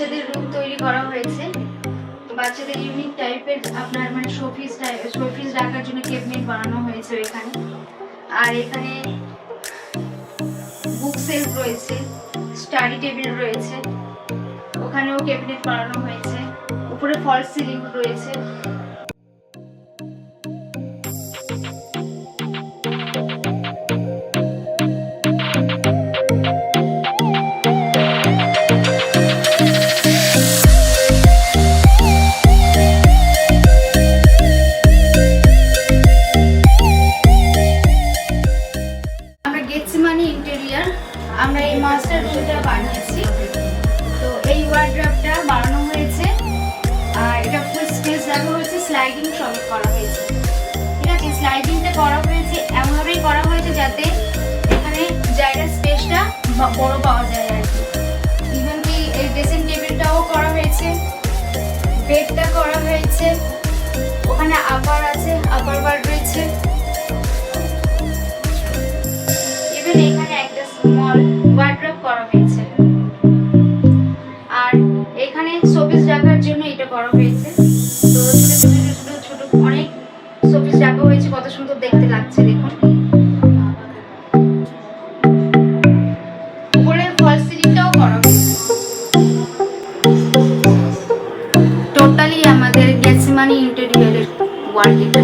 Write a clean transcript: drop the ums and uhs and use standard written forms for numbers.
বাচ্চাদের রুম তৈরি করা হয়েছে। বাচ্চাদের ইউনিক টাইপের আপনার মানে শোপিস রাখার জন্য ক্যাবিনেট বানানো হয়েছে এখানে। আর এখানে বুক সেলফ রয়েছে, স্টাডি টেবিল রয়েছে, ওখানেও ক্যাবিনেট বানানো হয়েছে। উপরে ফলস সিলিং রয়েছে। গেটসিমানি ইন্টেরিয়ার আমরা এই মাস্টার রুমটা বানিয়েছি। তো এই ওয়ার্ড্রপটা বানানো হয়েছে আর এটা ফুল স্পেস দেওয়া হয়েছে, স্লাইডিং সব করা হয়েছে। ঠিক আছে, স্লাইডিংটা করা হয়েছে এমনভাবেই করা হয়েছে যাতে এখানে জায়গার স্পেসটা বড় পাওয়া যায় আর কি। ইভেন কি এই ড্রেসিং টেবিলটাও করা হয়েছে, বেডটা করা হয়েছে, ওখানে আপার আছে, আপার ওয়ার্ড রয়েছে। এখানে একটা স্মল ওয়ার্ড্রপ করা হয়েছে আর এখানে শোপিস রাখার জন্য এটা করা হয়েছে। তো ছোট অনেক শোপিস রাখা হয়েছে, কত সুন্দর দেখতে লাগছে দেখুন। উপরে ফলস সিলিংটাও করা হয়েছে। টোটালি আমাদের গেটসিমানি ইন্টেরিয়রের ওয়ার্ক এটা।